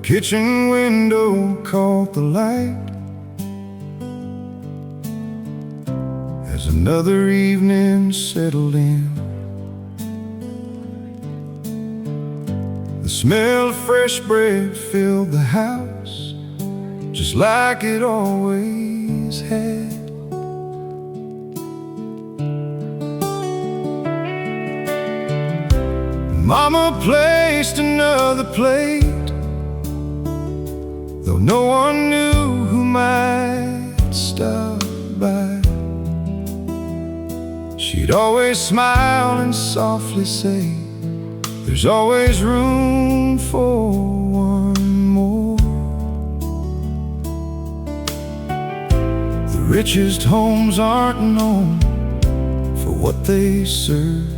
kitchen window caught the light as another evening settled in. The smell of fresh bread filled the house just like it always had. Mama placed another plate, though no one knew who might stop by. She'd always smile and softly say, "There's always room for one more." The richest homes aren't known for what they serve,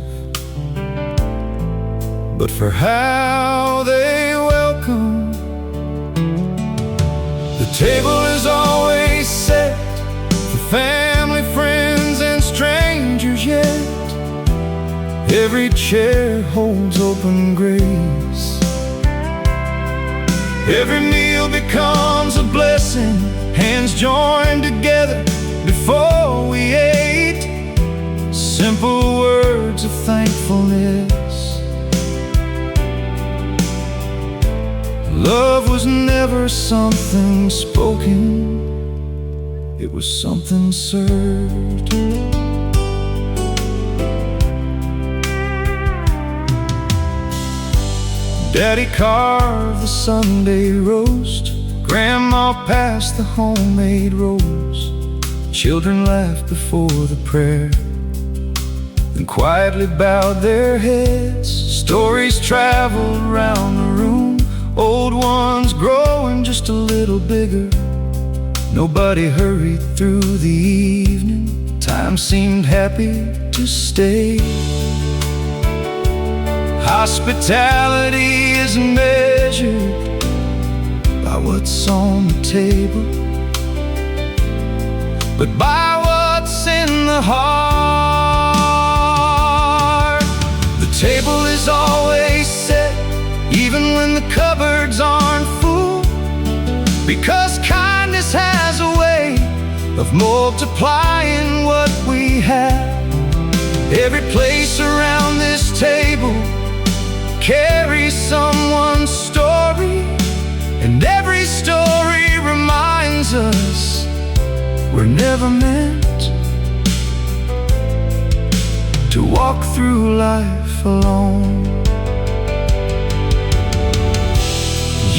but for how they welcome. The table is always set for family, friends, and strangers, yet every chair holds open grace. Every meal becomes a blessing, hands joined together before we ate. Simple words of thankfulness. Love was never something spoken, it was something served. Daddy carved the Sunday roast, Grandma passed the homemade rolls. Children laughed before the prayer, then quietly bowed their heads. Stories traveled around the room, old ones growing just a little bigger. Nobody hurried through the evening, time seemed happy to stay. Hospitality isn't measured by what's on the table, but by what's in the heart. The table is always set, even when the cupboards aren't full, because kindness has a way of multiplying what we have. Every place around this table carries someone's story, and every story reminds us we're never meant to walk through life alone.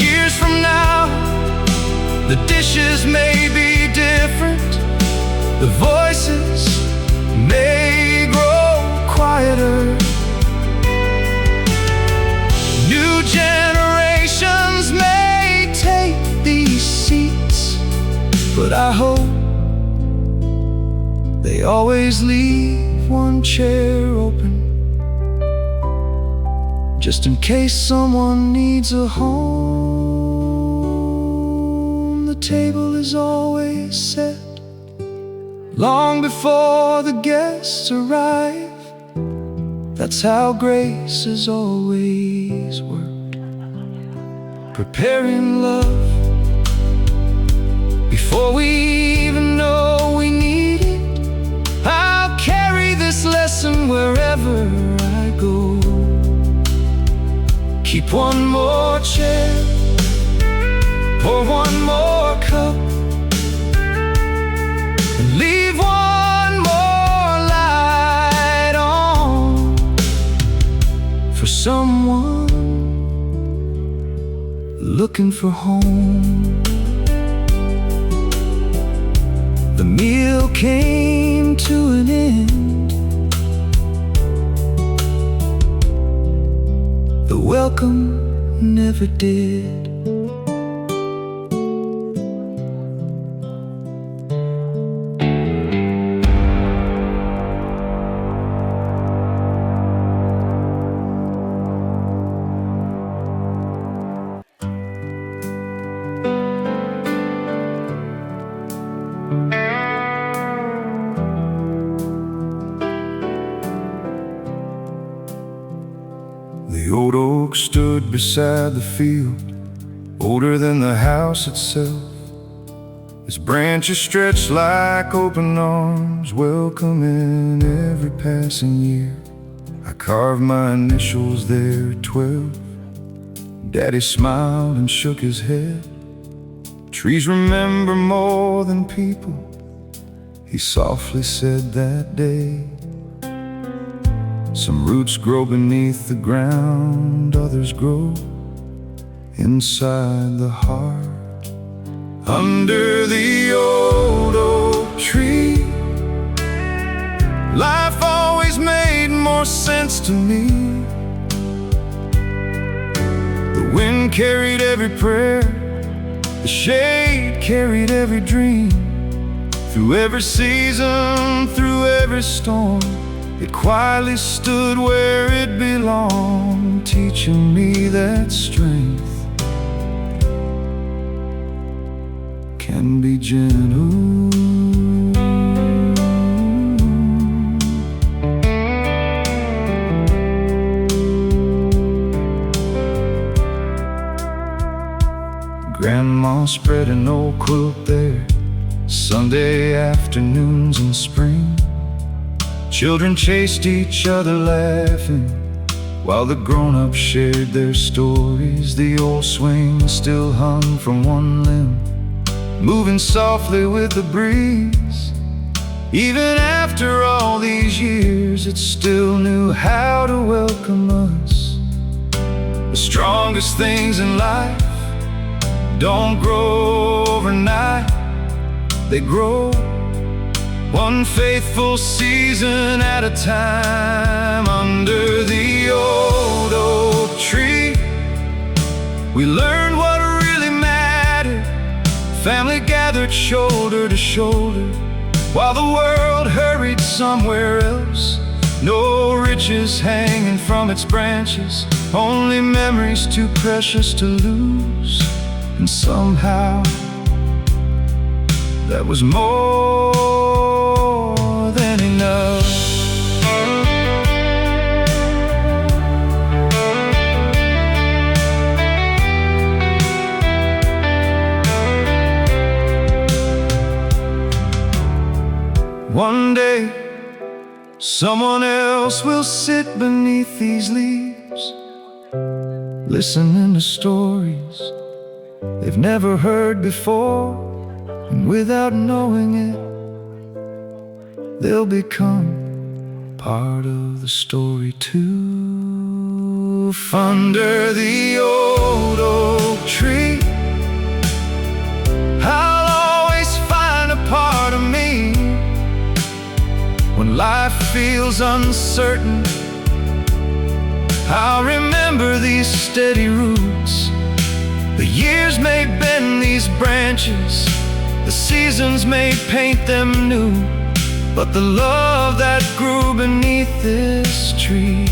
Years from now, the dishes may be different, the voices may grow quieter. New generations may take these seats, but I hope they always leave one chair open, just in case someone needs a home. The table is always set long before the guests arrive. That's how grace has always worked, preparing love before we even know we need it. I'll carry this lesson wherever I go. Keep one more chair, pour one more cup, and leave one more light on for someone looking for home. The meal came to an end, the welcome never did. The old oak stood beside the field, older than the house itself. Its branches stretch like open arms, welcoming every passing year. I carved my initials there at 12. Daddy smiled and shook his head. Trees remember more than people, he softly said that day. Some roots grow beneath the ground, others grow inside the heart. Under the old oak tree, life always made more sense to me. The wind carried every prayer, the shade carried every dream. Through every season, through every storm, it quietly stood where it belonged, teaching me that strength can be gentle. Grandma spread an old quilt there, Sunday afternoons in spring. Children chased each other laughing, while the grown-ups shared their stories. The old swing still hung from one limb, moving softly with the breeze. Even after all these years, it still knew how to welcome us. The strongest things in life don't grow overnight, they grow one faithful season at a time. Under the old oak tree, we learned what really mattered. Family gathered shoulder to shoulder, while the world hurried somewhere else. No riches hanging from its branches, only memories too precious to lose. And somehow that was more than enough. One day, someone else will sit beneath these leaves, listening to stories they've never heard before, and without knowing it, they'll become part of the story too. Under the old oak tree, I'll always find a part of me. When life feels uncertain, I'll remember these steady roots. The years may bend these branches, the seasons may paint them new, but the love that grew beneath this tree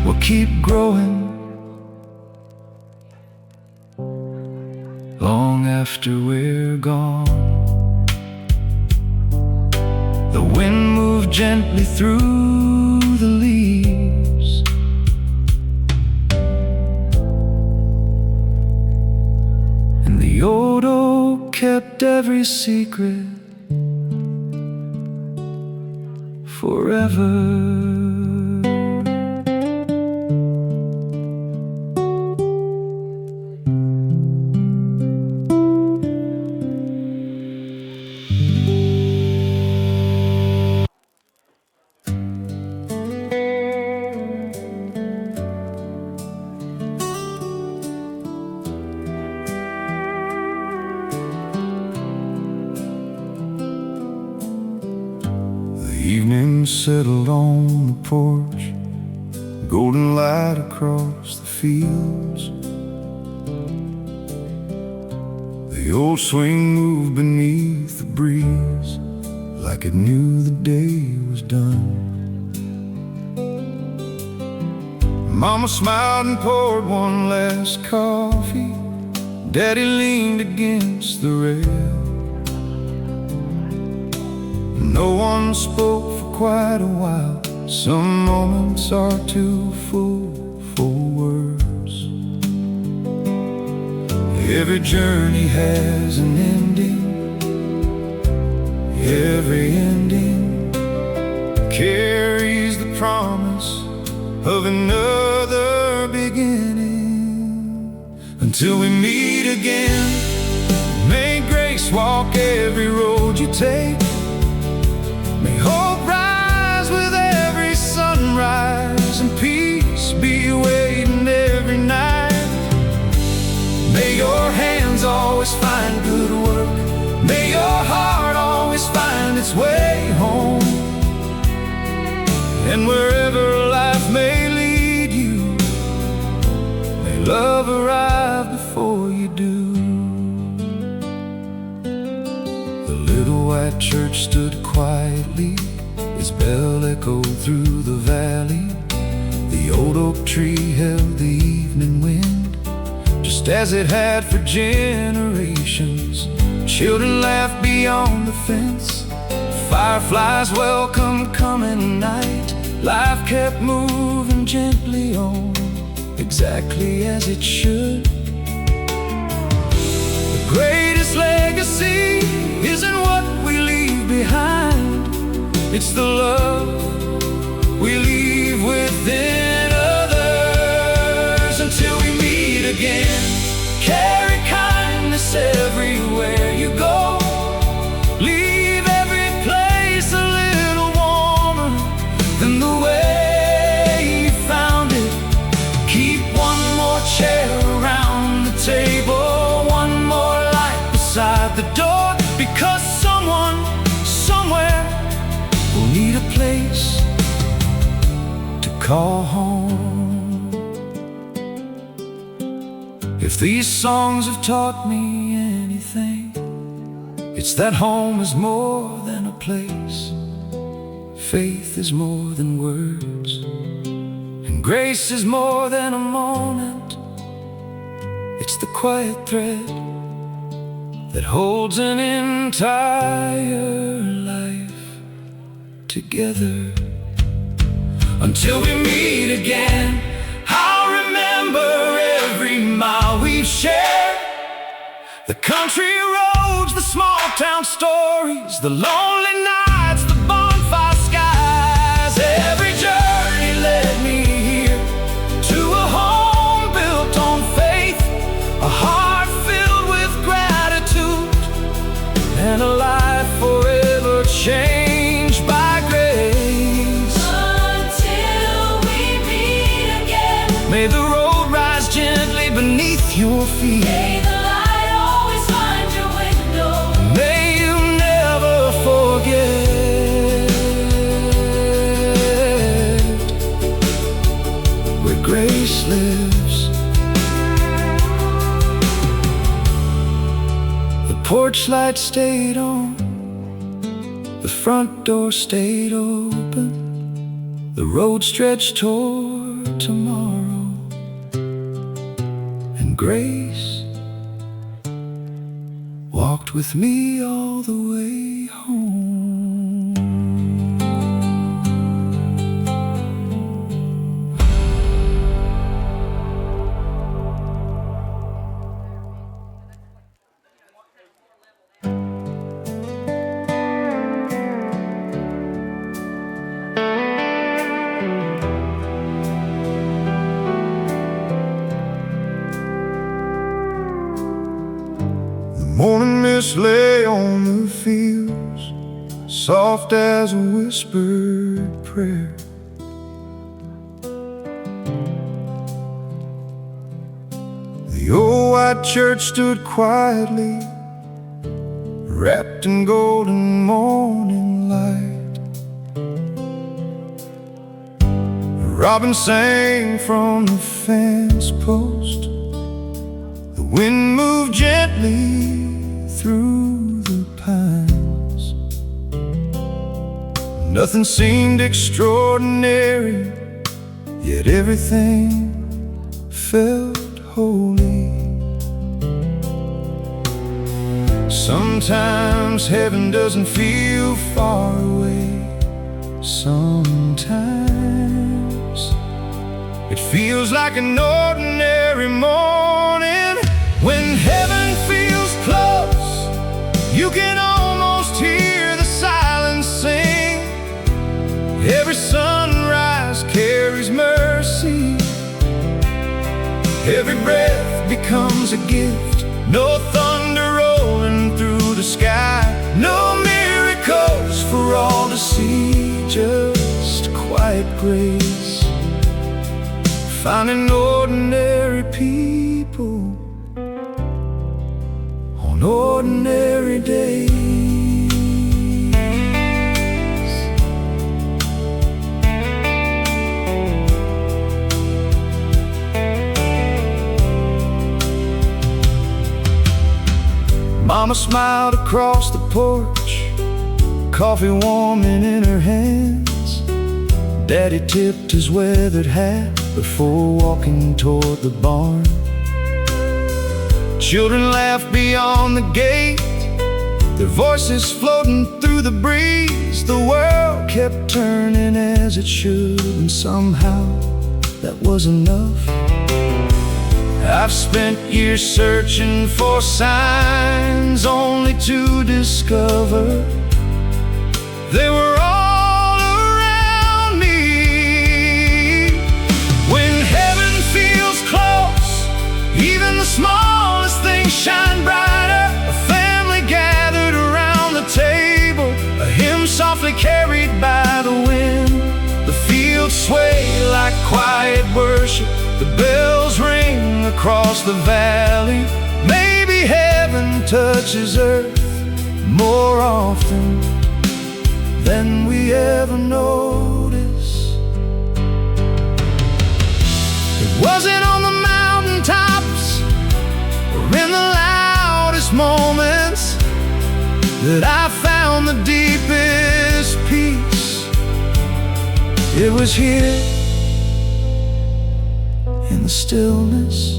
will keep growing long after we're gone. The wind moved gently through the leaves, and the old oak kept every secret forever. Evening settled on the porch, golden light across the fields. The old swing moved beneath the breeze, like it knew the day was done. Mama smiled and poured one last coffee. Daddy leaned against the rail. No one spoke for quite a while. Some moments are too full for words. Every journey has an ending. Every ending carries the promise of another beginning. Until we meet again, may grace walk every road you take. May hope rise with every sunrise, and peace be waiting every night. May your hands always find good work. May your heart always find its way home. And wherever life may lead you, may love arrive before you do. The little white church stood quietly, its bell echoed through the valley. The old oak tree held the evening wind, just as it had for generations. Children laughed beyond the fence, fireflies welcomed coming night. Life kept moving gently on, exactly as it should. The greatest legacy isn't what we leave behind, it's the love we leave within others. Until we meet again, carry kindness everywhere you go. Leave every place a little warmer than the way you found it. Keep one more chair around the table, one more light beside the door, because someone, somewhere will need a place to call home. If these songs have taught me anything, it's that home is more than a place. Faith is more than words, and grace is more than a moment. It's the quiet thread that holds an entire life together. Until we meet again, I'll remember every mile we've shared. The country roads, the small town stories, the lonely nights, the bonfire skies. Every journey led me here to a home built on faith, a heart filled with gratitude, and a life forever changed by grace. Until we meet again, may the road rise gently beneath your feet. May the light always find your window. May you never forget where grace lives. The porch light stayed on, the front door stayed open, the road stretched toward tomorrow, and grace walked with me all the way home. Morning mist lay on the fields, soft as a whispered prayer. The old white church stood quietly, wrapped in golden morning light. A robin sang from the fence post, the wind moved gently through the pines. Nothing seemed extraordinary, yet everything felt holy. Sometimes heaven doesn't feel far away. Sometimes it feels like an ordinary morning when heaven comes a gift. No thunder rolling through the sky, no miracles for all to see, just quiet grace, finding ordinary people on ordinary days. Mama smiled across the porch, coffee warming in her hands. Daddy tipped his weathered hat before walking toward the barn. Children laughed beyond the gate, their voices floating through the breeze. The world kept turning as it should, and somehow that was enough. I've spent years searching for signs, only to discover they were all around me. When heaven feels close, even the smallest things shine brighter. A family gathered around the table, a hymn softly carried by the wind. The fields sway like quiet worship, the bells ring across the valley. Maybe heaven touches earth more often than we ever notice. It wasn't on the mountaintops or in the loudest moments that I found the deepest peace. It was here in the stillness,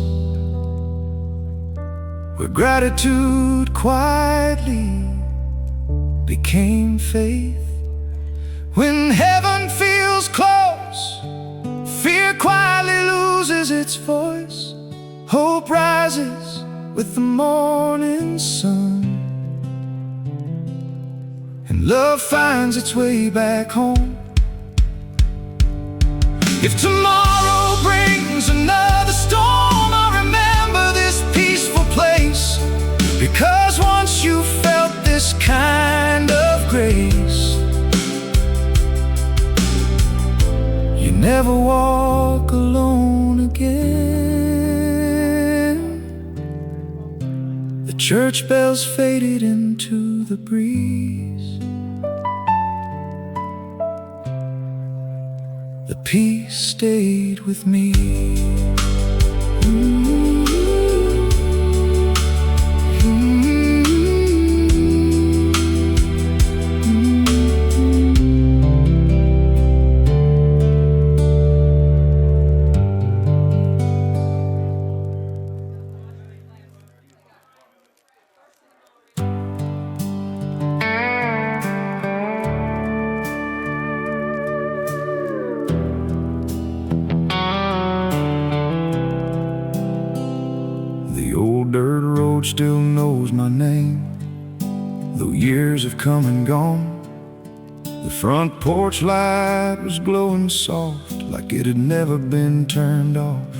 where gratitude quietly became faith. When heaven feels close, fear quietly loses its voice. Hope rises with the morning sun, and love finds its way back home. If tomorrow brings another storm, I'll remember this peaceful place, because once you felt this kind of grace, you never walk alone again. The church bells faded into the breeze. The peace stayed with me. Dirt road still knows my name, though years have come and gone. The front porch light was glowing soft, like it had never been turned off.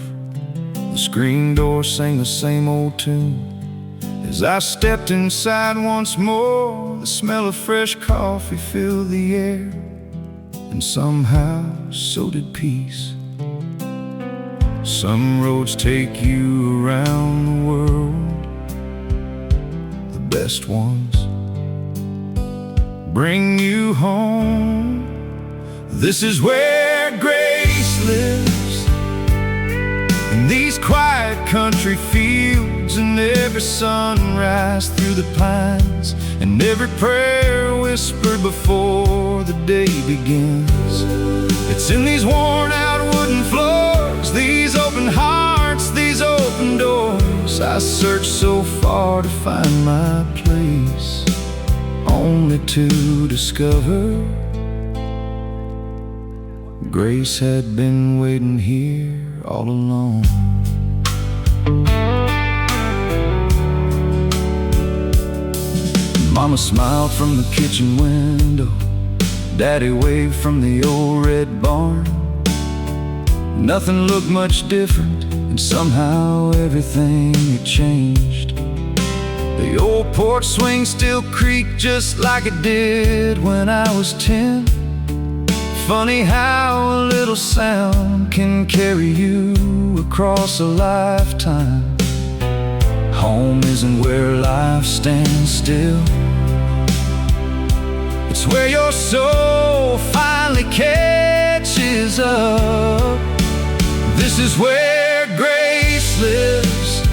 The screen door sang the same old tune as I stepped inside once more. The smell of fresh coffee filled the air, and somehow so did peace. Some roads take you around the world, the best ones bring you home. This is where grace lives, in these quiet country fields, and every sunrise through the pines, and every prayer whispered before the day begins. It's in these worn out wooden floors, these open hearts, these open doors. I searched so far to find my place, only to discover grace had been waiting here all along. Mama smiled from the kitchen window, Daddy waved from the old red barn. Nothing looked much different and somehow everything had changed. The old porch swing still creaked just like it did when I was 10. Funny how a little sound can carry you across a lifetime. Home isn't where life stands still. It's where your soul finally catches up. This is where grace lives,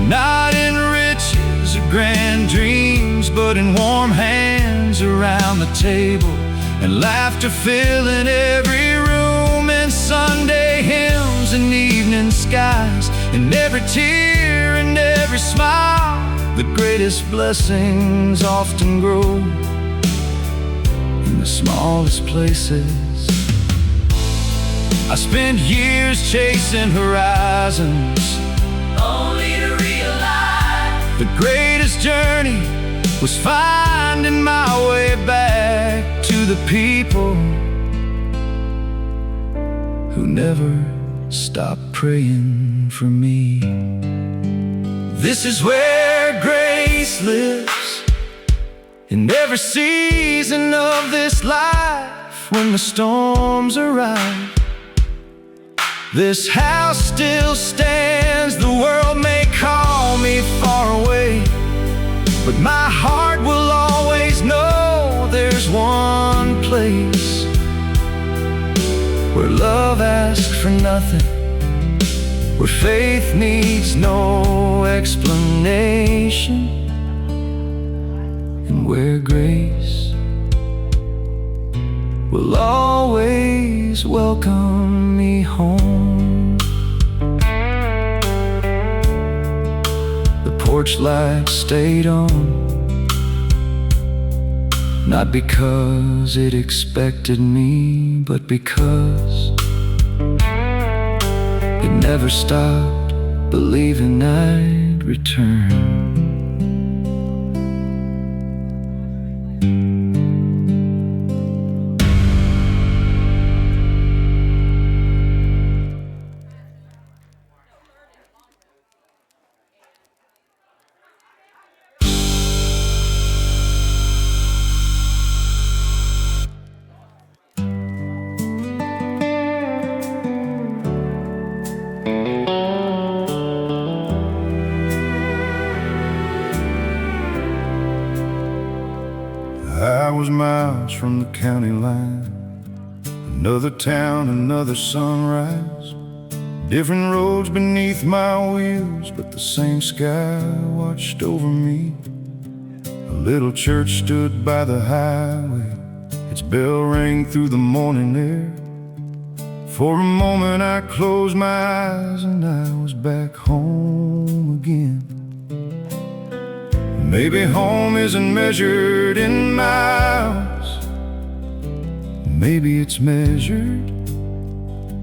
not in riches or grand dreams, but in warm hands around the table, and laughter filling every room, and Sunday hymns and evening skies, and every tear and every smile. The greatest blessings often grow in the smallest places. I spent years chasing horizons, only to realize the greatest journey was finding my way back to the people who never stopped praying for me. This is where grace lives, in every season of this life. When the storms arrive, this house still stands. The world may call me far away, but my heart will always know there's one place where love asks for nothing, where faith needs no explanation, and where grace will always welcome me home. The porch light stayed on, not because it expected me, but because it never stopped believing I'd return. I was miles from the county line, another town, another sunrise, different roads beneath my wheels, but the same sky watched over me. A little church stood by the highway, its bell rang through the morning air. For a moment I closed my eyes and I was back home again. Maybe home isn't measured in miles, maybe it's measured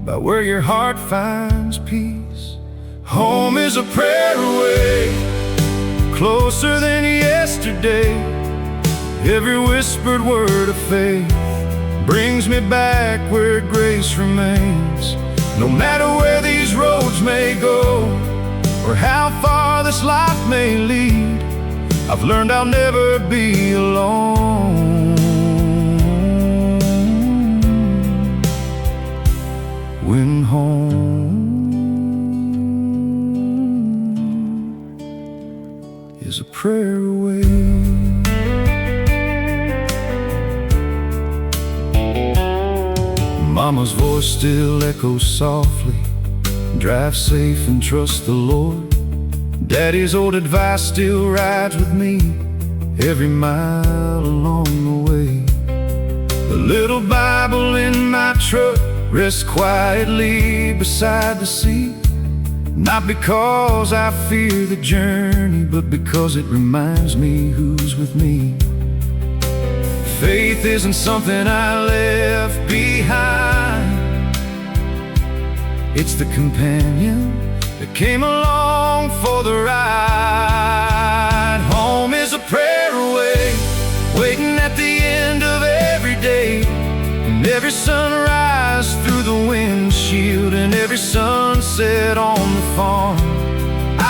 by where your heart finds peace. Home is a prayer away, closer than yesterday. Every whispered word of faith brings me back where grace remains. No matter where these roads may go, or how far this life may lead, I've learned I'll never be alone when home is a prayer away. Mama's voice still echoes softly, drive safe and trust the Lord. Daddy's old advice still rides with me every mile along the way. The little Bible in my truck rests quietly beside the seat, not because I fear the journey, but because it reminds me who's with me. Faith isn't something I left behind, it's the companion that came along for the ride. Home is a prayer away, waiting at the end of every day, and every sunrise through the windshield, and every sunset on the farm.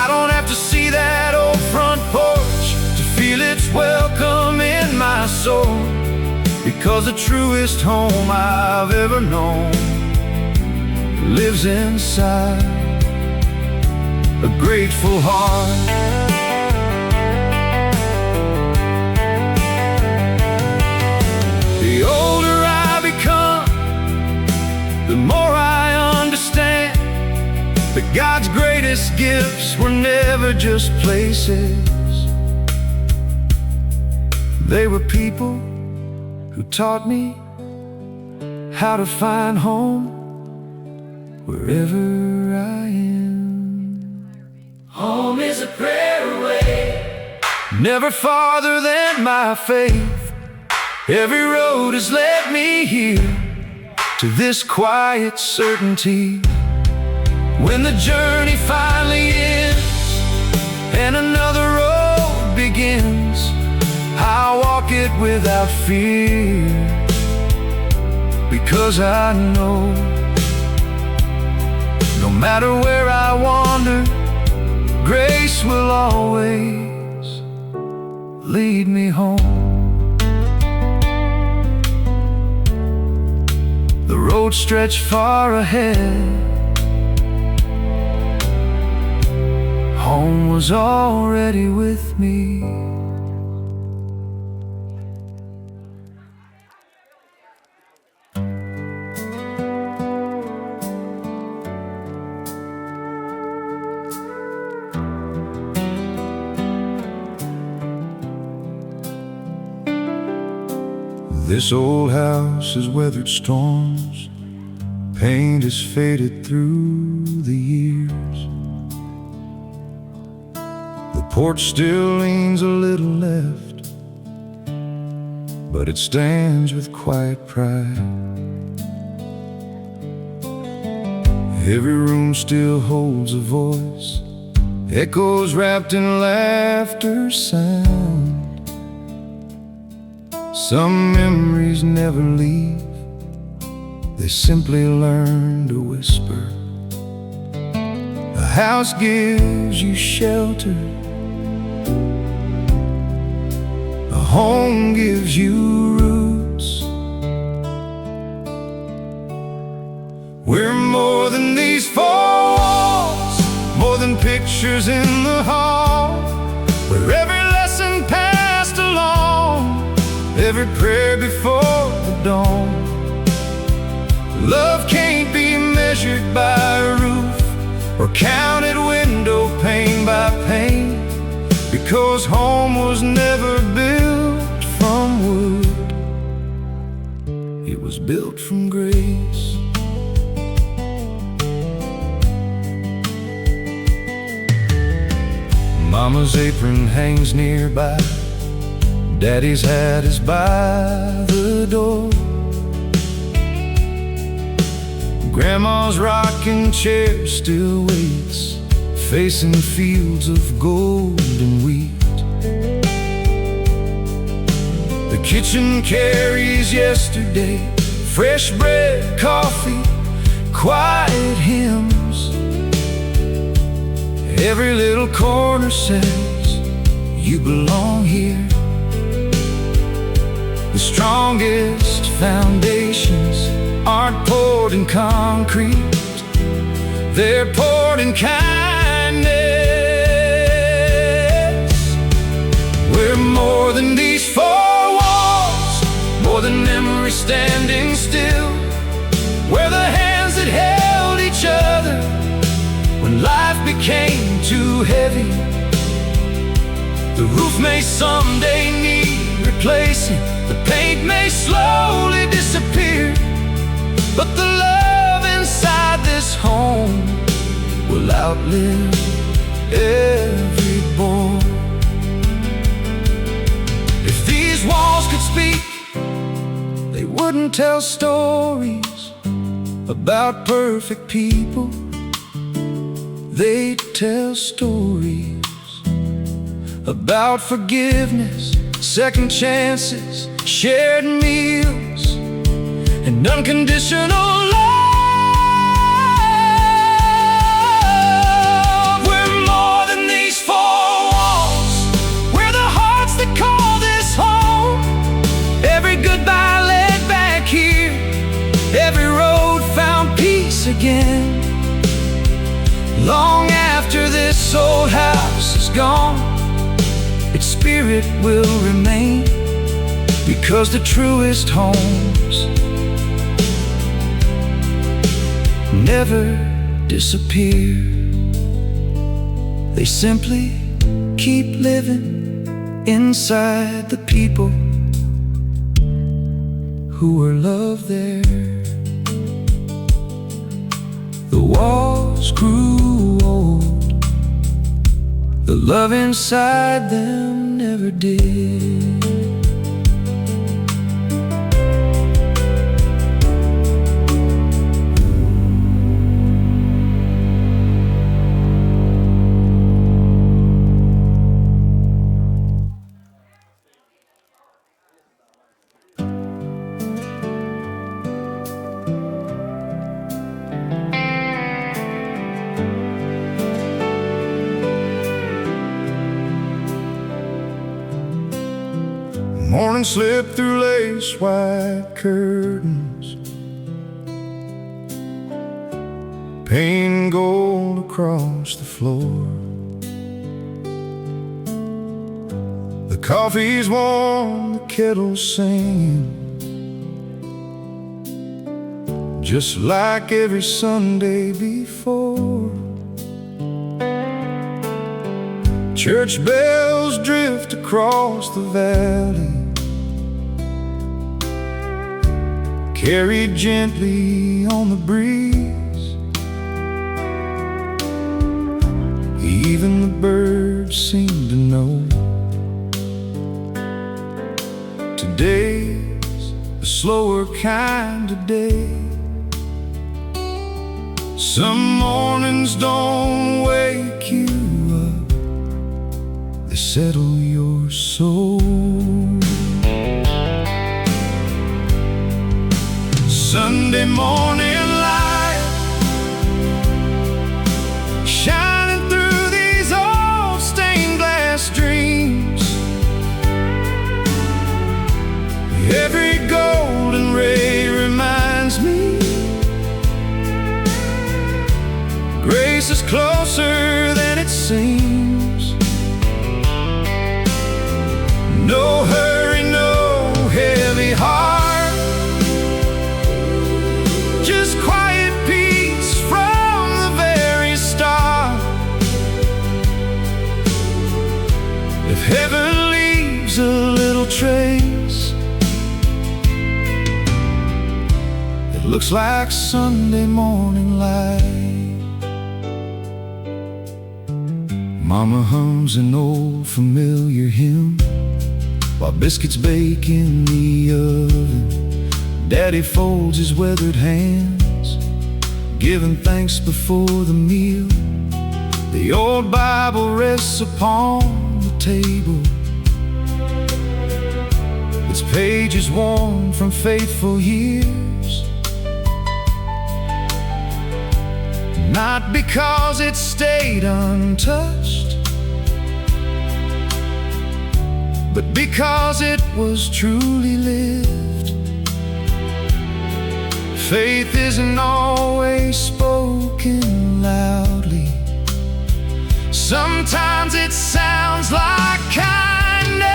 I don't have to see that old front porch to feel its welcome in my soul, because the truest home I've ever known lives inside a grateful heart. The older I become, the more I understand that God's greatest gifts were never just places. They were people who taught me how to find home wherever I am. Home is a prayer away, never farther than my faith. Every road has led me here to this quiet certainty. When the journey finally ends and another road begins, I'll walk it without fear, because I know no matter where I wander, grace will always lead me home. The road stretched far ahead, home was already with me. This old house has weathered storms, paint has faded through the years. The porch still leans a little left, but it stands with quiet pride. Every room still holds a voice, echoes wrapped in laughter sound. Some memories never leave, they simply learn to whisper. A house gives you shelter, a home gives you roots. We're more than these four walls, more than pictures in the hall, where every lesson passed along, every prayer before the dawn. Love can't be measured by a roof or counted window pane by pane, because home was never built from wood, it was built from grace. Mama's apron hangs nearby, Daddy's hat is by the door. Grandma's rocking chair still waits, facing fields of golden wheat. The kitchen carries yesterday, fresh bread, coffee, quiet hymns. Every little corner says, you belong here. The strongest foundations aren't poured in concrete, they're poured in kindness. We're more than these four walls, more than memory standing still. We're the hands that held each other when life became too heavy. The roof may someday need replacing, the paint may slowly disappear, but the love inside this home will outlive every bore. If these walls could speak, they wouldn't tell stories about perfect people. They'd tell stories about forgiveness, second chances, shared meals, and unconditional love. Long after this old house is gone, its spirit will remain, because the truest homes never disappear. They simply keep living inside the people who were loved there. The walls grew old, the love inside them never did. Morning slipped through lace white curtains, painting gold across the floor. The coffee's warm, the kettle's singing, just like every Sunday before. Church bells drift across the valley, carried gently on the breeze. Even the birds seem to know today's a slower kind of day. Some mornings don't wake you up, they settle your soul. Sunday morning light shining through these old stained glass dreams. Every golden ray reminds me grace is closer than it seems. No hurry, no heavy heart, just quiet peace from the very start. If heaven leaves a little trace, it looks like Sunday morning light. Mama hums an old familiar hymn while biscuits bake in the oven. Daddy folds his weathered hands, giving thanks before the meal. The old Bible rests upon the table, its pages worn from faithful years. Not because it stayed untouched, but because it was truly lived. Faith isn't always spoken loudly, sometimes it sounds like kindness.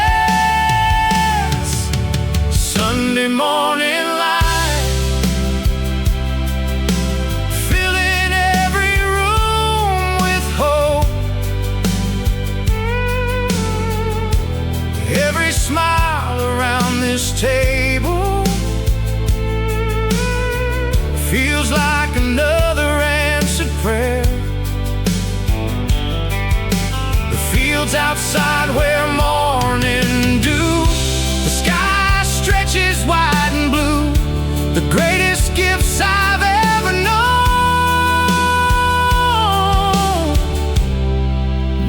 Sunday morning light filling every room with hope. Every smile around this table feels like another answered prayer. The fields outside wear morning dew, the sky stretches wide and blue. The greatest gifts I've ever known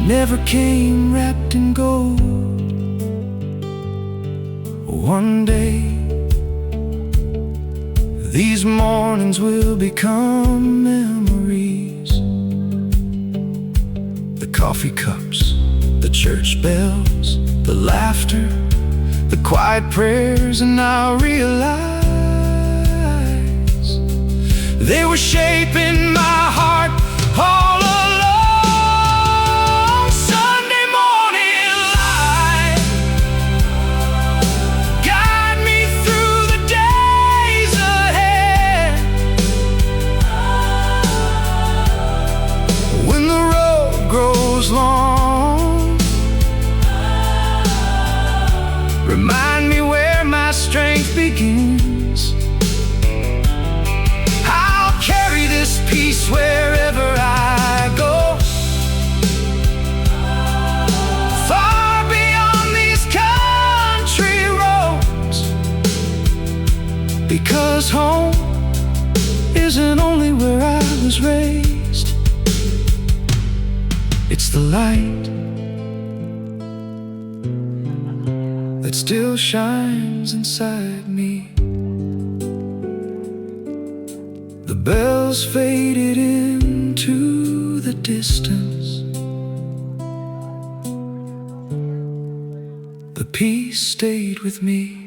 never came wrapped in gold. One day, these mornings will become memories. The coffee cups, the church bells, the laughter, the quiet prayers, and I realize they were shaping my heart all along. begins. I'll carry this peace wherever I go, far beyond these country roads, because home isn't only where I was raised. It's the light that still shines inside me. The bells faded into the distance. The peace stayed with me.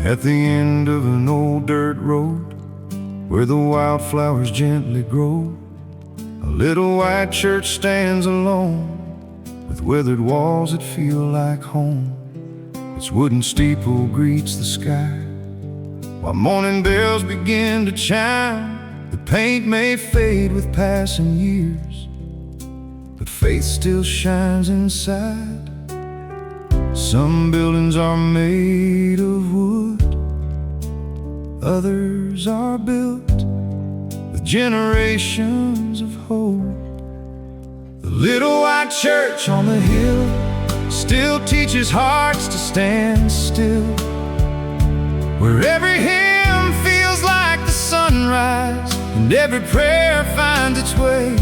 At the end of an old dirt road, where the wildflowers gently grow, a little white church stands alone, with withered walls that feel like home. Its wooden steeple greets the sky, while morning bells begin to chime. The paint may fade with passing years, but faith still shines inside. Some buildings are made of wood, others are built with generations of hope. The little white church on the hill still teaches hearts to stand still, where every hymn feels like the sunrise and every prayer finds its way.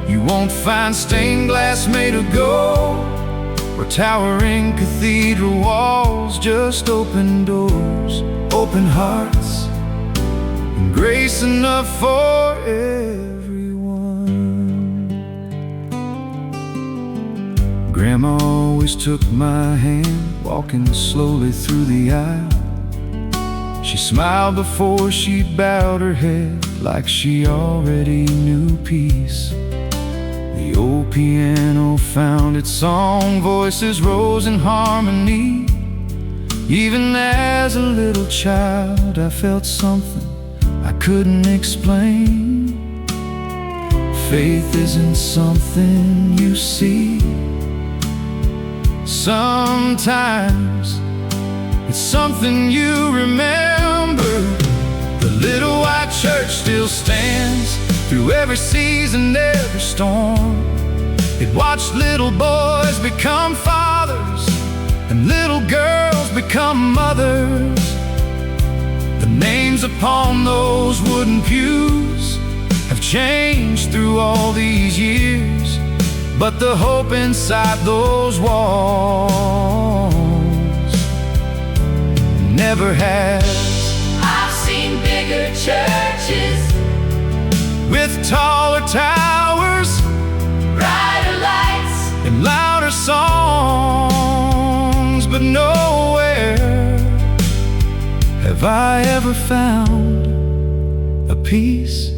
You won't find stained glass made of gold or towering cathedral walls, just open doors, open hearts, and grace enough for everyone. Grandma always took my hand, walking slowly through the aisle. She smiled before she bowed her head, like she already knew peace. The old piano found its song, voices rose in harmony. Even as a little child, I felt something I couldn't explain. Faith isn't something you see. Sometimes it's something you remember. The little white church still stands through every season, every storm. It watched little boys become fathers and little girls become mothers. The names upon those wooden pews have changed through all these years, but the hope inside those walls never has. I've seen bigger churches with taller towers, brighter lights, and louder songs, but nowhere have I ever found a peace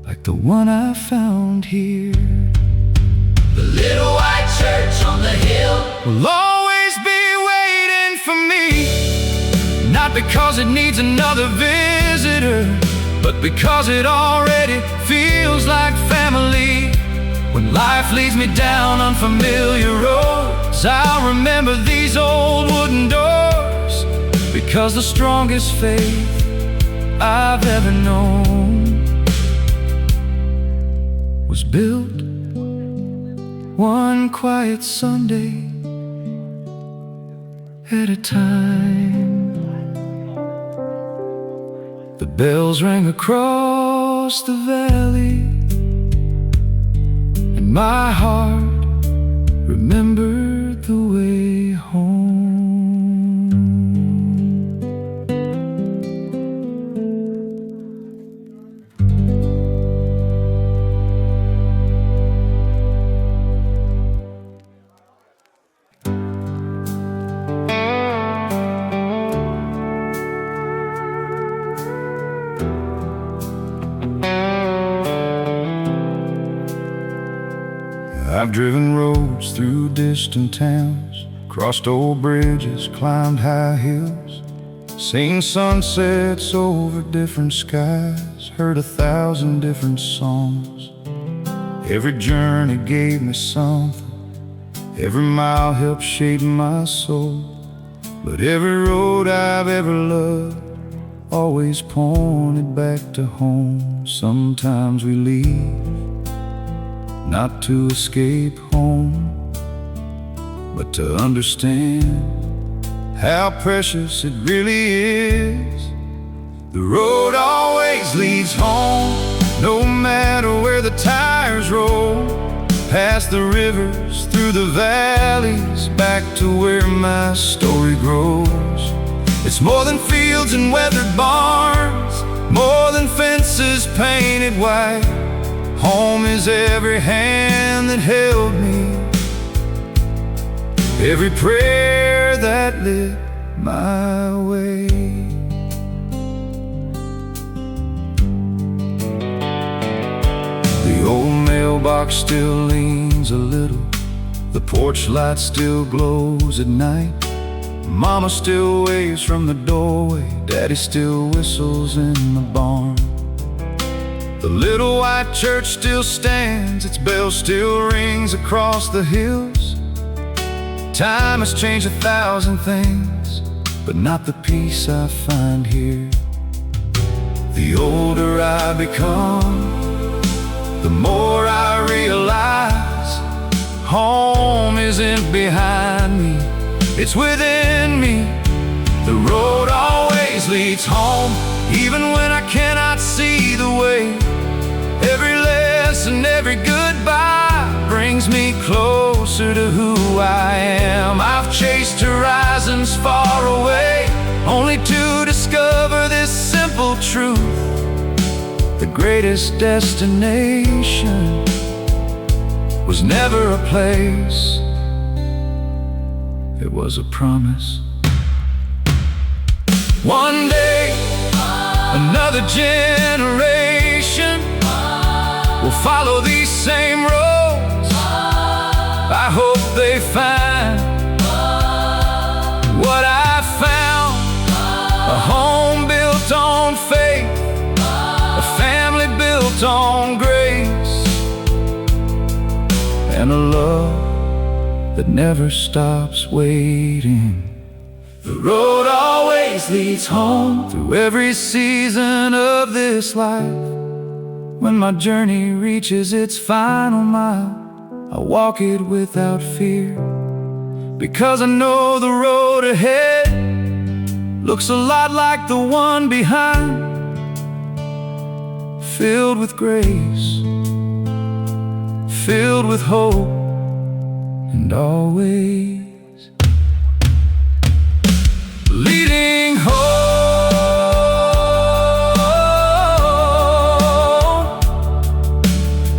like the one I found here. the little white church on the hill Will always be waiting for me, not because it needs another visitor, but because it already feels like family. When life leads me down unfamiliar roads, I'll remember these old wooden doors, because the strongest faith I've ever known was built one quiet Sunday at a time. The bells rang across the valley, and my heart remembered the way home. I've driven roads through distant towns, crossed old bridges, climbed high hills, seen sunsets over different skies, heard 1,000 different songs. Every journey gave me something, every mile helped shape my soul. But every road I've ever loved always pointed back to home. Sometimes we leave, not to escape home, but to understand how precious it really is. The road always leads home, no matter where the tires roll. Past the rivers, through the valleys, back to where my story grows. It's more than fields and weathered barns, more than fences painted white. Home is every hand that held me, every prayer that lit my way. The old mailbox still leans a little, the porch light still glows at night. Mama still waves from the doorway, Daddy still whistles in the barn. The little white church still stands, its bell still rings across the hills. Time has changed 1,000 things, but not the peace I find here. The older I become, the more I realize home isn't behind me, it's within me. The road always leads home, even when I cannot see the way. Every lesson, every goodbye brings me closer to who I am. I've chased horizons far away, only to discover this simple truth: the greatest destination was never a place, it was a promise. One day, another generation will follow these same roads. I hope they find what I found: a home built on faith, a family built on grace, and a love that never stops waiting. The road always leads home through every season of this life. When my journey reaches its final mile, I walk it without fear, because I know the road ahead looks a lot like the one behind, filled with grace, filled with hope, and always leading home.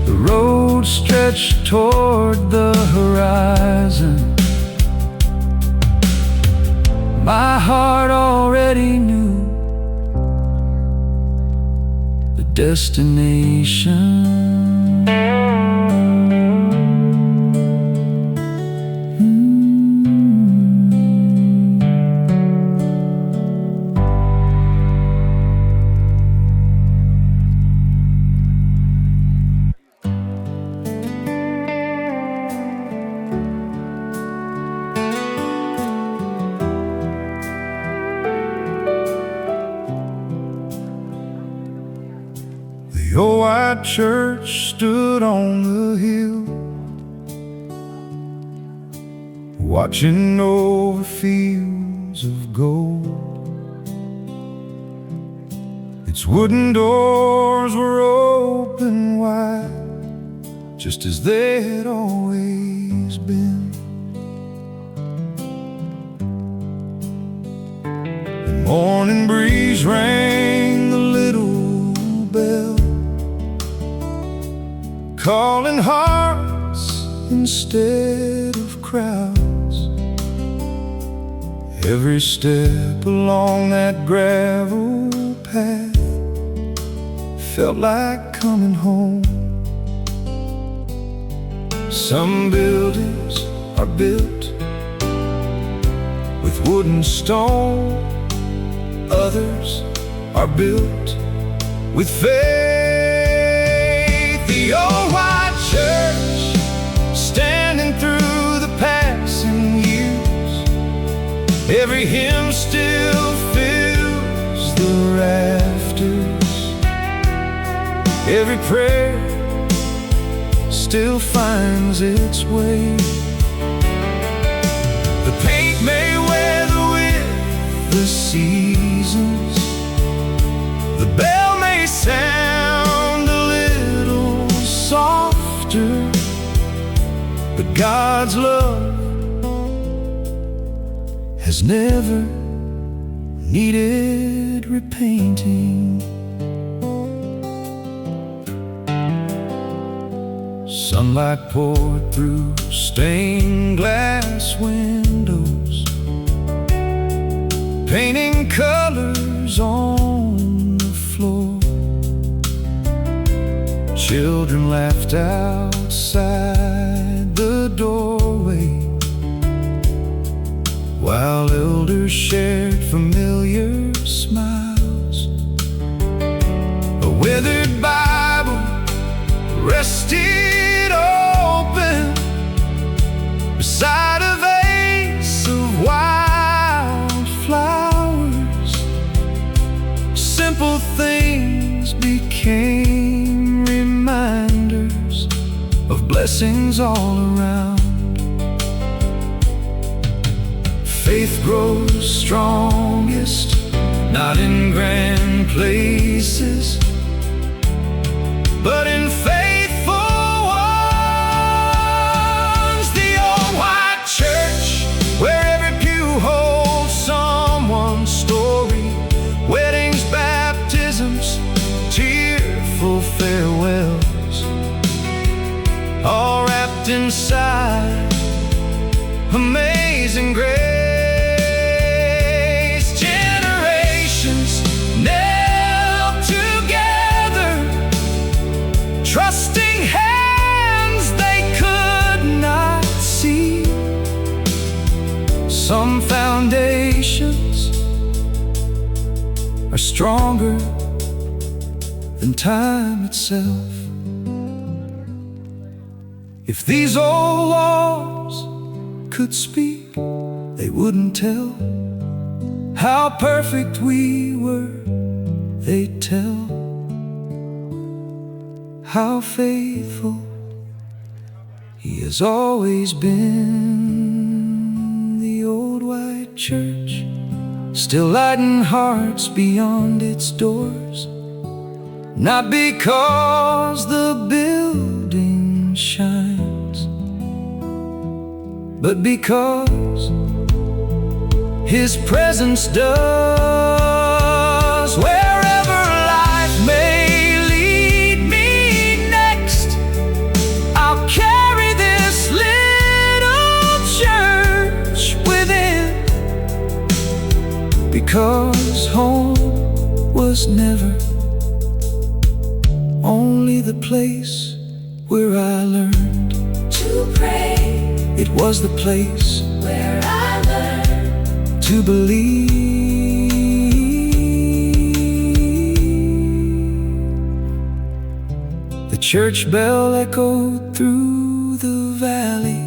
The road stretched toward the horizon. My heart already knew the destination. The old white church stood on the hill, watching over fields of gold. Its wooden doors were open wide, just as they had always been. The morning breeze rang the little bell, calling hearts instead of crowds. Every step along that gravel path felt like coming home. Some buildings are built with wood and stone, others are built with faith. The old white church, standing through the passing years, every hymn still fills the rafters, every prayer still finds its way. The paint may weather with the seasons, the bell may sound a little softer, but God's love has never needed repainting. Sunlight poured through stained glass windows, painting colors on the floor. Children laughed outside the doorway, while elders shared familiar smiles. A withered Bible rested open beside a vase of wild flowers. Simple things became reminders of blessings all around. Faith grows strongest, not in grand places, but in faithful ones. The old white church, where every pew holds someone's story, weddings, baptisms, tearful farewells, all wrapped inside amazing grace. Generations knelt together, trusting hands they could not see. Some foundations are stronger than time itself. If these old walls could speak, they wouldn't tell how perfect we were. They'd tell how faithful He has always been. The old white church, still lighting hearts beyond its doors, not because the building shines, but because His presence does. Wherever life may lead me next, I'll carry this little church within, because home was never only the place where I learned to pray. It was the place Where I learned to believe. The church bell echoed through the valley,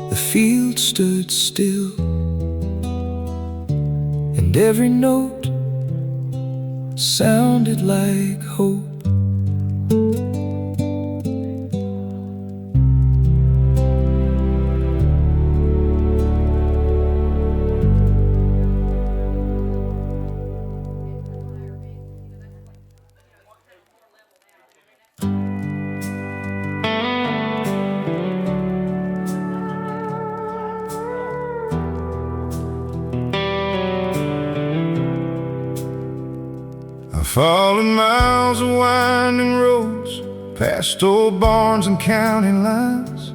the field stood still, and every note sounded like hope. Followed miles of winding roads, past old barns and county lines,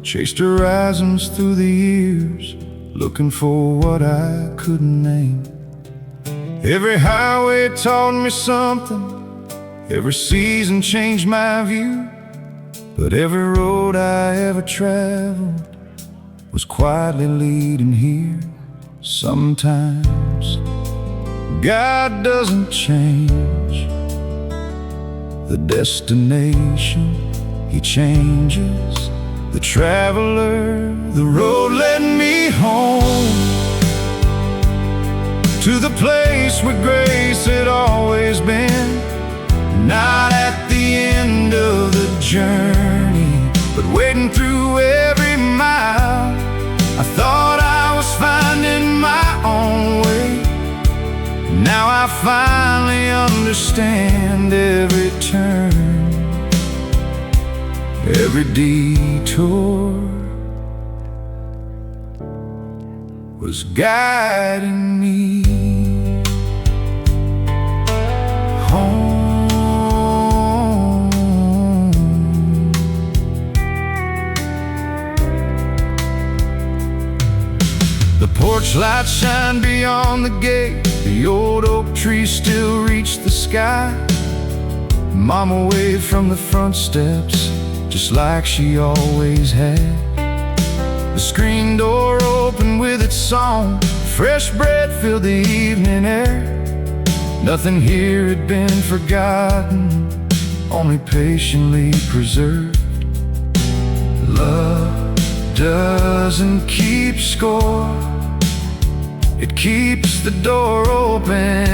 chased horizons through the years, looking for what I couldn't name. Every highway taught me something, every season changed my view. But every road I ever traveled was quietly leading here. Sometimes God doesn't change the destination, He changes the traveler. The road led me home, to the place where grace had always been. Not at the end of the journey, but waiting through every mile. I thought I was finding my own way. Now I finally understand every turn, every detour was guiding me home. The porch lights shine beyond the gate. The old oak trees still reach the sky. Mama waved from the front steps, just like she always had. The screen door opened with its song. Fresh bread filled the evening air. Nothing here had been forgotten, only patiently preserved. Love doesn't keep score, it keeps the door open.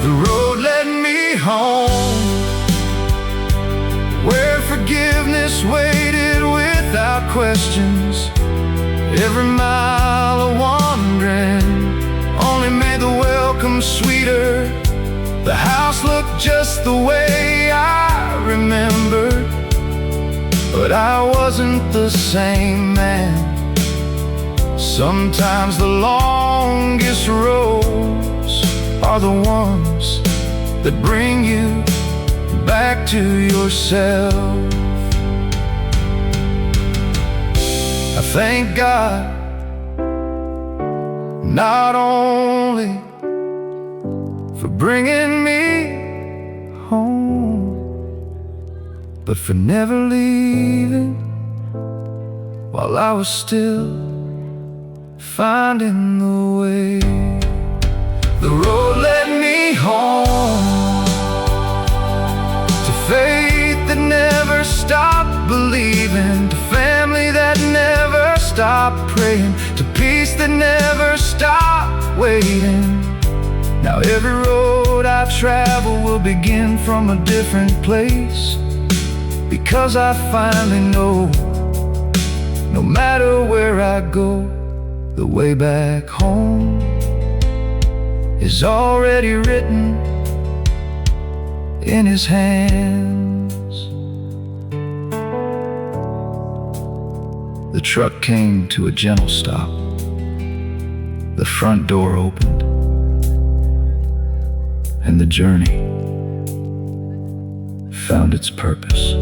The road led me home, where forgiveness waited without questions. Every mile of wandering only made the welcome sweeter. The house looked just the way I remembered, but I wasn't the same man. Sometimes the longest roads are the ones that bring you back to yourself. I thank God, not only for bringing me home, but for never leaving while I was still finding the way. The road led me home, to faith that never stopped believing, to family that never stopped praying, to peace that never stopped waiting. Now every road I travel will begin from a different place, because I finally know, no matter where I go, the way back home is already written in His hands. The truck came to a gentle stop. The front door opened, and the journey found its purpose.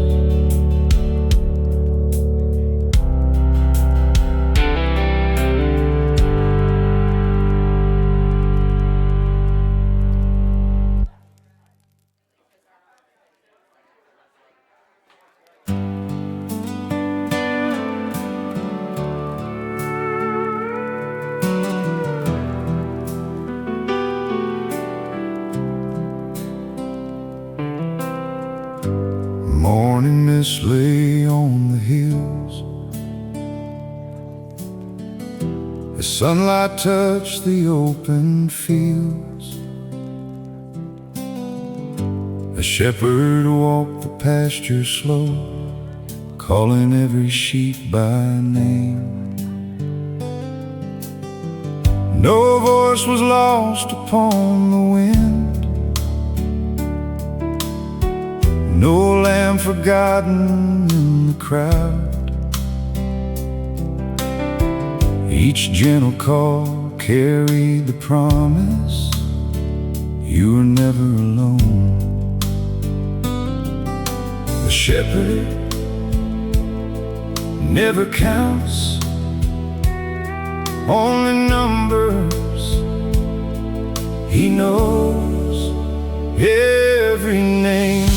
Morning mist lay on the hills as sunlight touched the open fields. A shepherd walked the pasture slow, calling every sheep by name. No voice was lost upon the wind, no lamb forgotten in the crowd. Each gentle call carried the promise, you were never alone. The shepherd never counts, only numbers. He knows every name.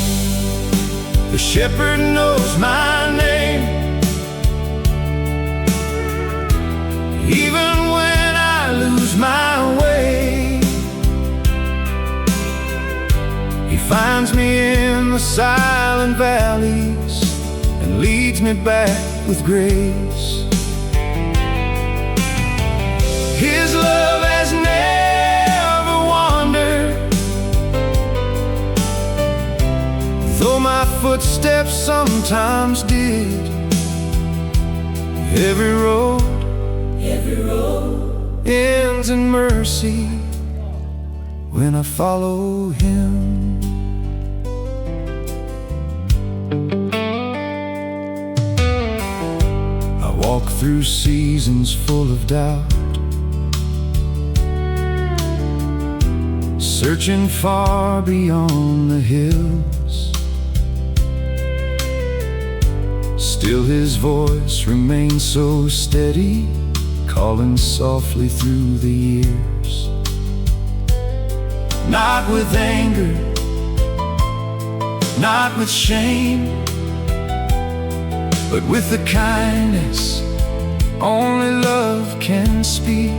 The shepherd knows my name. Even when I lose my way, He finds me in the silent valleys and leads me back with grace. His love has never wandered, though my footsteps sometimes did. Every road ends in mercy when I follow Him. I walk through seasons full of doubt, searching far beyond the hills. Still His voice remains so steady, calling softly through the years. Not with anger, not with shame, but with the kindness only love can speak.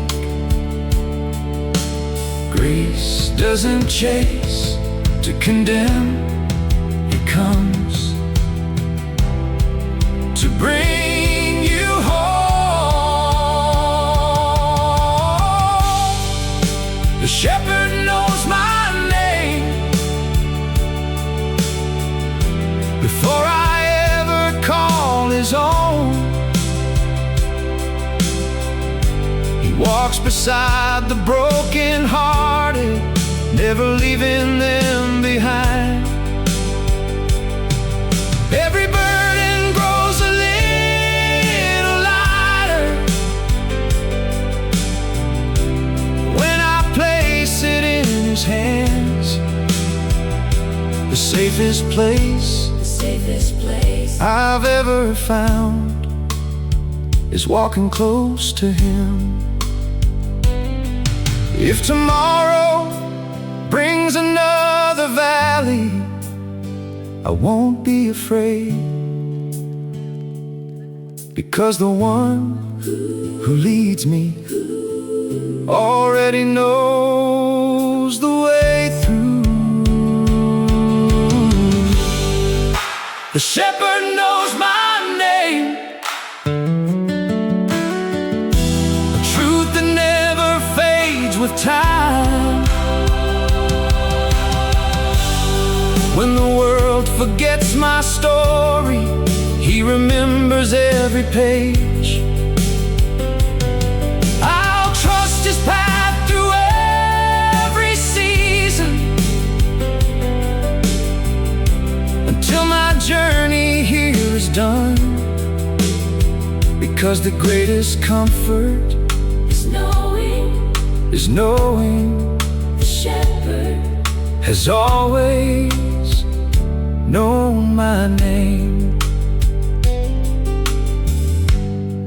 Grace doesn't chase to condemn, it comes to bring you home. The shepherd knows my name before I ever call His own. He walks beside the broken-hearted, never leaving them behind. Every burden grows a little lighter when I place it in His hands. The safest place I've ever found is walking close to Him. If tomorrow brings another valley, I won't be afraid, because the one who leads me already knows the way through. The shepherd knows my name, a truth that never fades with time. When the world forgets my story, He remembers every page. I'll trust His path through every season, until my journey here is done. Because the greatest comfort is knowing the shepherd has always known my name.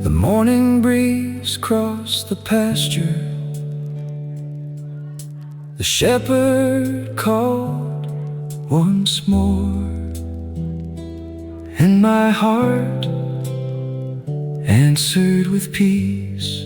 The morning breeze crossed the pasture, the shepherd called once more, and my heart answered with peace.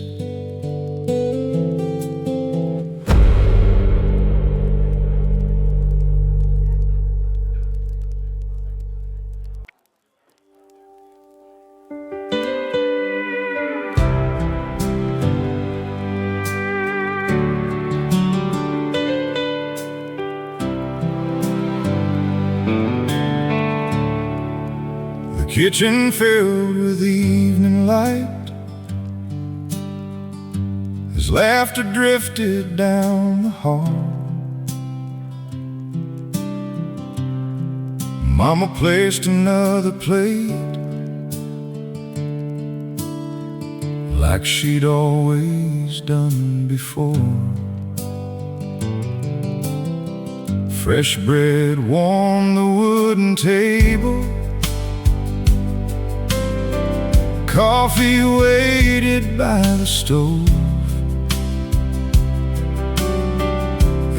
Kitchen filled with evening light, as laughter drifted down the hall. Mama placed another plate, like she'd always done before. Fresh bread warmed the wooden table, coffee waited by the stove.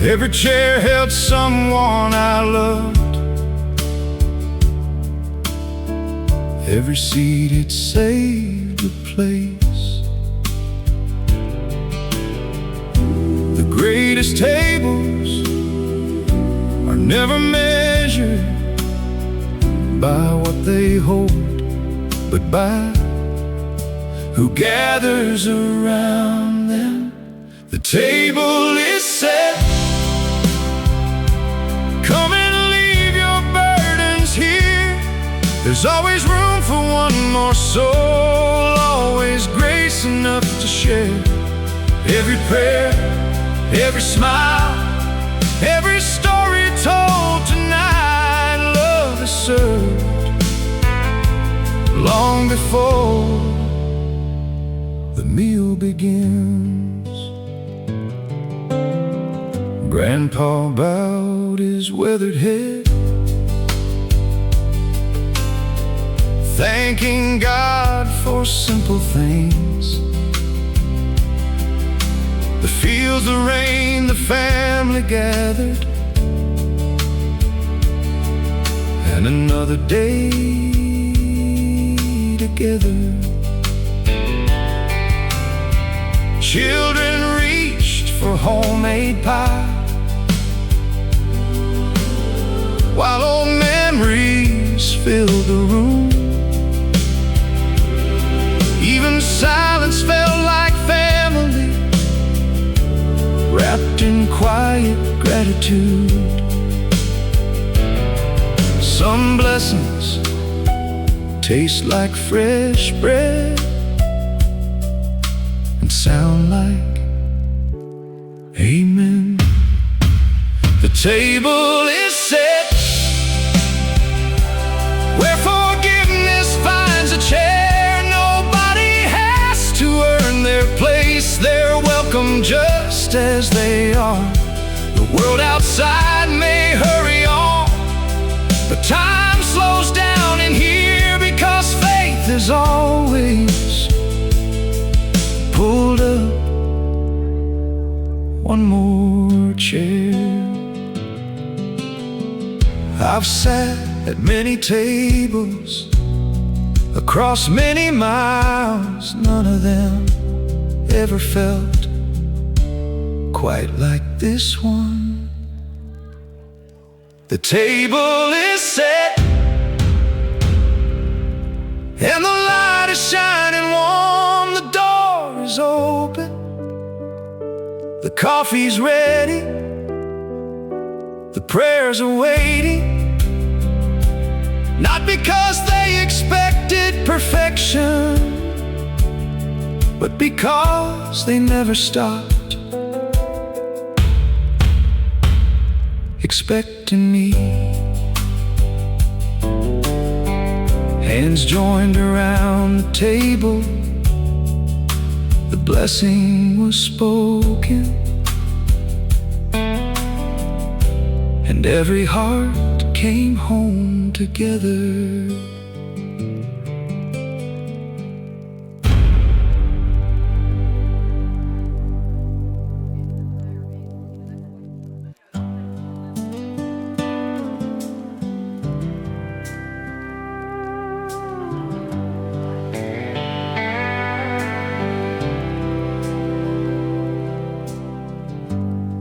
Every chair held someone I loved, Every seed it saved a place. The greatest tables are never measured by what they hold, but by who gathers around them. The table is set. Come and leave your burdens here. There's always room for one more soul, always grace enough to share. Every prayer, every smile, every story told tonight, love is served long before the meal begins. Grandpa bowed his weathered head, thanking God for simple things. The fields, the rain, the family gathered, and another day together. Children reached for homemade pie, while old memories filled the room. Even silence felt like family, wrapped in quiet gratitude. Some blessings taste like fresh bread and sound like amen. The table is set where forgiveness finds a chair. Nobody has to earn their place. They're welcome just as they are. The world outside may hurry on, but time slows down in here, because faith is always pulled up one more chair. I've sat at many tables across many miles. None of them ever felt quite like this one. The table is set and the light is shining warm. The door is open, the coffee's ready, the prayers are waiting. Not because they expected perfection, but because they never stopped expecting me. Hands joined around the table, the blessing was spoken, and every heart came home together.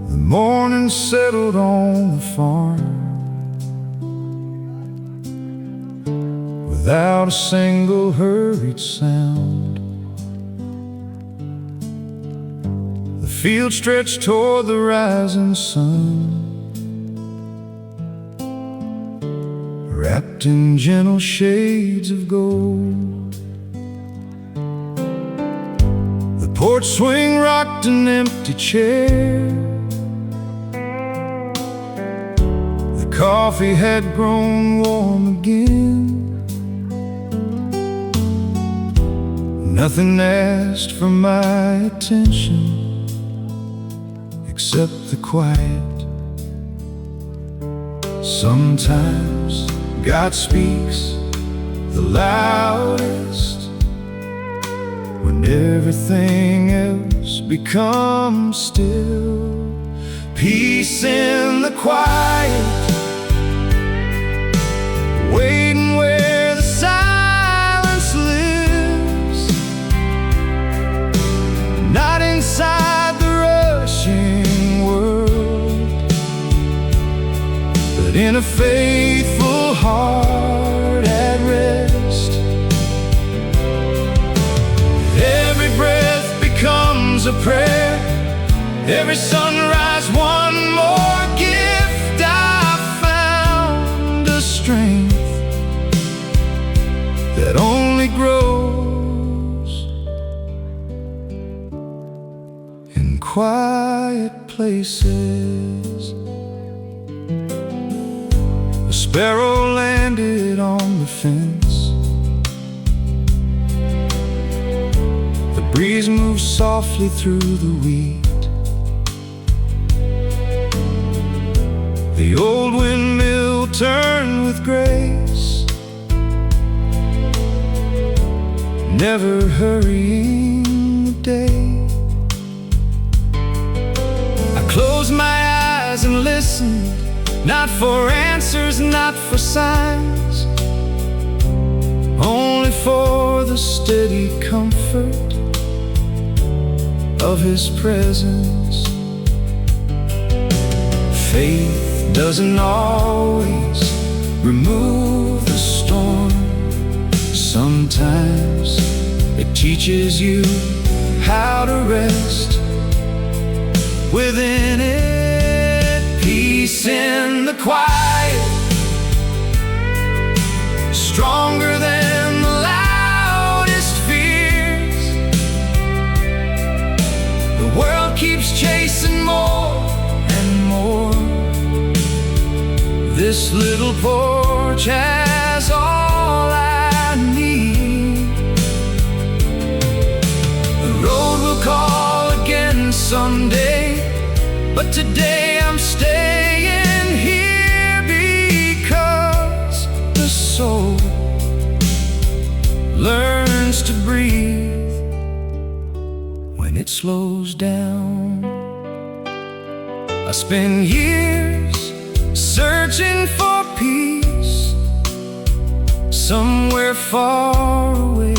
The morning settled on the farm without a single hurried sound. The field stretched toward the rising sun, wrapped in gentle shades of gold. The porch swing rocked an empty chair. The coffee had grown warm again. Nothing asked for my attention except the quiet. Sometimes God speaks the loudest when everything else becomes still. Peace in the quiet, waiting where the silence Every sunrise, one more gift. I found a strength that only grows in quiet places. A sparrow landed on the fence. The breeze moved softly through the wheat. The old windmill turned with grace, never hurrying the day. I closed my eyes and listened, not for answers, not for signs, only for the steady comfort of His presence. Faith doesn't always remove the storm. Sometimes it teaches you how to rest within it. Peace in the quiet, stronger than the loudest fears. The world keeps chasing more and more. This little porch has all I need. The road will call again someday, but today I'm staying here because the soul learns to breathe when it slows down. I spend years searching for peace somewhere far away,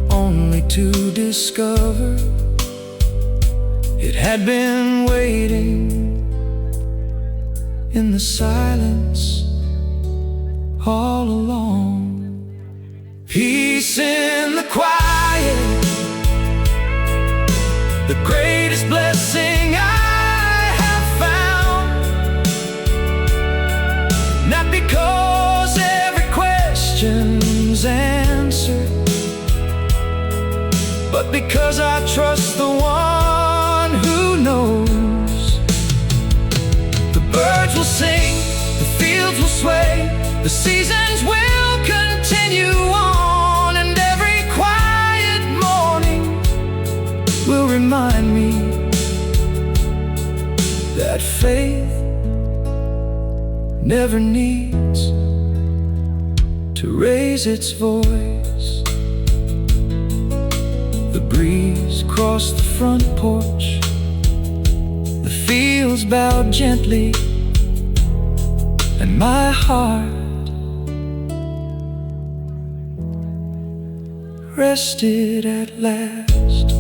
only to discover it had been waiting in the silence all along. Peace in the quiet, the greatest blessing I have found. Not because every question's answered, but because I trust the one who knows. The birds will sing, the fields will sway, the seasons will continue on, and every quiet morning will remind me that faith never needs to raise its voice. The breeze crossed the front porch, the fields bowed gently, and my heart rested at last.